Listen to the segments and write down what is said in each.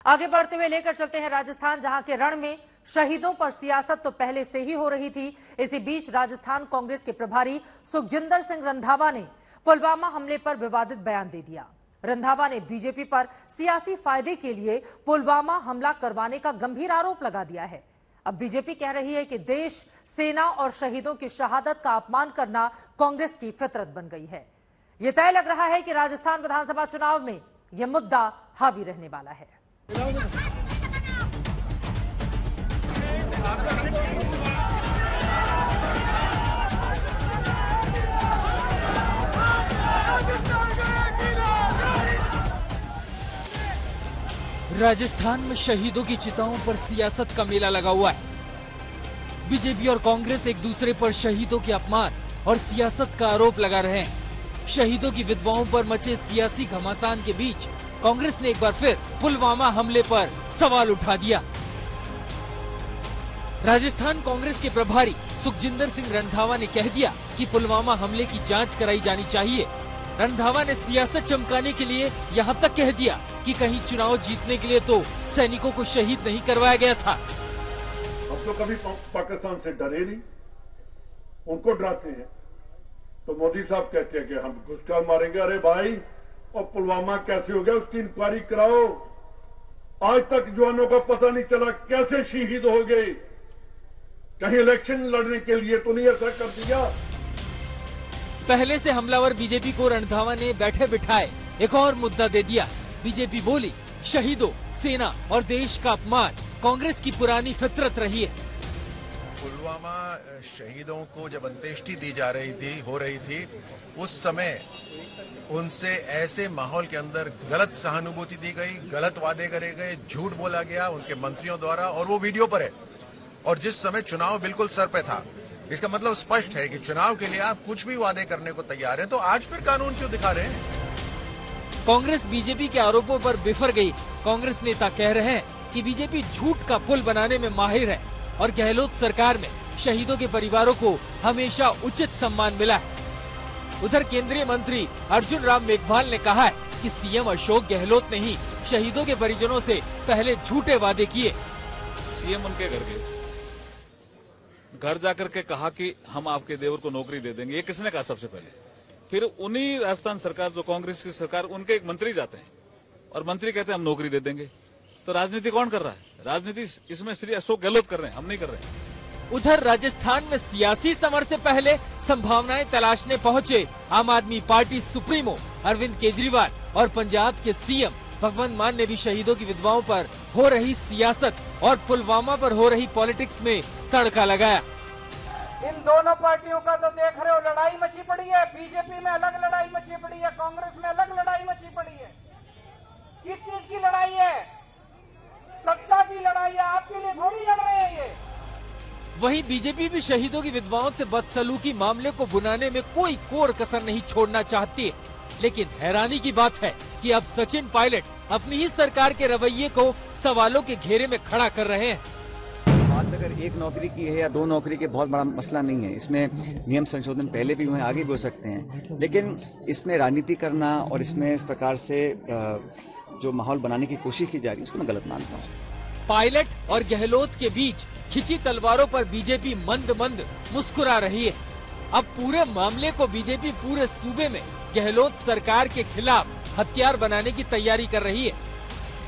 आगे बढ़ते हुए लेकर चलते हैं राजस्थान, जहां के रण में शहीदों पर सियासत तो पहले से ही हो रही थी। इसी बीच राजस्थान कांग्रेस के प्रभारी सुखजिंदर सिंह रंधावा ने पुलवामा हमले पर विवादित बयान दे दिया। रंधावा ने बीजेपी पर सियासी फायदे के लिए पुलवामा हमला करवाने का गंभीर आरोप लगा दिया है। अब बीजेपी कह रही है कि देश, सेना और शहीदों की शहादत का अपमान करना कांग्रेस की फितरत बन गई है। यह तय लग रहा है कि राजस्थान विधानसभा चुनाव में यह मुद्दा हावी रहने वाला है। राजस्थान में शहीदों की चिताओं पर सियासत का मेला लगा हुआ है। बीजेपी और कांग्रेस एक दूसरे पर शहीदों के अपमान और सियासत का आरोप लगा रहे हैं। शहीदों की विधवाओं पर मचे सियासी घमासान के बीच कांग्रेस ने एक बार फिर पुलवामा हमले पर सवाल उठा दिया। राजस्थान कांग्रेस के प्रभारी सुखजिंदर सिंह रंधावा ने कह दिया कि पुलवामा हमले की जांच कराई जानी चाहिए। रंधावा ने सियासत चमकाने के लिए यहां तक कह दिया कि कहीं चुनाव जीतने के लिए तो सैनिकों को शहीद नहीं करवाया गया था। हम तो कभी पाकिस्तान से डरे नहीं, उनको डराते हैं। तो मोदी साहब कहते हैं कि हम घुसखोर मारेंगे। अरे भाई, और पुलवामा कैसे हो गया उसकी इंक्वायरी कराओ। आज तक जवानों का पता नहीं चला कैसे शहीद हो गए। कहीं इलेक्शन लड़ने के लिए तो नहीं ऐसा कर दिया। पहले से हमलावर बीजेपी को रंधावा ने बैठे बिठाए एक और मुद्दा दे दिया। बीजेपी बोली, शहीदों, सेना और देश का अपमान कांग्रेस की पुरानी फितरत रही है। पुलवामा शहीदों को जब अंत्येष्टि दी जा रही थी, हो रही थी, उस समय उनसे ऐसे माहौल के अंदर गलत सहानुभूति दी गई, गलत वादे करे गए, झूठ बोला गया उनके मंत्रियों द्वारा, और वो वीडियो पर है। और जिस समय चुनाव बिल्कुल सर पे था, इसका मतलब स्पष्ट है कि चुनाव के लिए आप कुछ भी वादे करने को तैयार हैं, तो आज फिर कानून क्यों दिखा रहे हैं? कांग्रेस बीजेपी के आरोपों पर बिफर गई। कांग्रेस नेता कह रहे हैं कि बीजेपी झूठ का पुल बनाने में माहिर है और गहलोत सरकार में शहीदों के परिवारों को हमेशा उचित सम्मान मिला है। उधर केंद्रीय मंत्री अर्जुन राम मेघवाल ने कहा है कि सीएम अशोक गहलोत ने ही शहीदों के परिजनों से पहले झूठे वादे किए। सीएम उनके घर जाकर के कहा कि हम आपके देवर को नौकरी दे देंगे। ये किसने कहा सबसे पहले? फिर उन्हीं राजस्थान सरकार, जो कांग्रेस की सरकार, उनके एक मंत्री जाते हैं और मंत्री कहते हैं हम नौकरी दे देंगे। तो राजनीति कौन कर रहा है? राजनीति इसमें श्री अशोक गहलोत कर रहे हैं, हम नहीं कर रहे हैं। उधर राजस्थान में सियासी समर से पहले संभावनाएं तलाशने पहुंचे आम आदमी पार्टी सुप्रीमो अरविंद केजरीवाल और पंजाब के सीएम भगवंत मान ने भी शहीदों की विधवाओं पर हो रही सियासत और पुलवामा पर हो रही पॉलिटिक्स में तड़का लगाया। इन दोनों पार्टियों का तो देख रहे हो, लड़ाई मची पड़ी है। बीजेपी में अलग लड़ाई मची पड़ी है, कांग्रेस में अलग लड़ाई मची पड़ी है। किस चीज की लड़ाई है? सत्ता की लड़ाई है। आपके लिए थोड़ी लड़ रहे हैं ये। वहीं बीजेपी भी शहीदों की विधवाओं से बदसलूकी मामले को बुनाने में कोई कोर कसर नहीं छोड़ना चाहती है। लेकिन हैरानी की बात है कि अब सचिन पायलट अपनी ही सरकार के रवैये को सवालों के घेरे में खड़ा कर रहे हैं। बात अगर एक नौकरी की है या दो नौकरी के, बहुत बड़ा मसला नहीं है। इसमें नियम संशोधन पहले भी हुए, आगे भी हो सकते हैं। लेकिन इसमें राजनीति करना और इसमें इस प्रकार से जो माहौल बनाने की कोशिश की जा रही है, उसको मैं गलत मानता हूँ। पायलट और गहलोत के बीच खिंची तलवारों पर बीजेपी मंद मंद मुस्कुरा रही है। अब पूरे मामले को बीजेपी पूरे सूबे में गहलोत सरकार के खिलाफ हथियार बनाने की तैयारी कर रही है।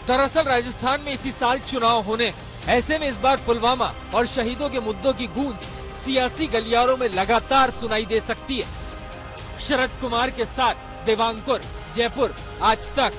दरअसल राजस्थान में इसी साल चुनाव होने, ऐसे में इस बार पुलवामा और शहीदों के मुद्दों की गूंज सियासी गलियारों में लगातार सुनाई दे सकती है। शरद कुमार के साथ देवांकुर, जयपुर, आज तक।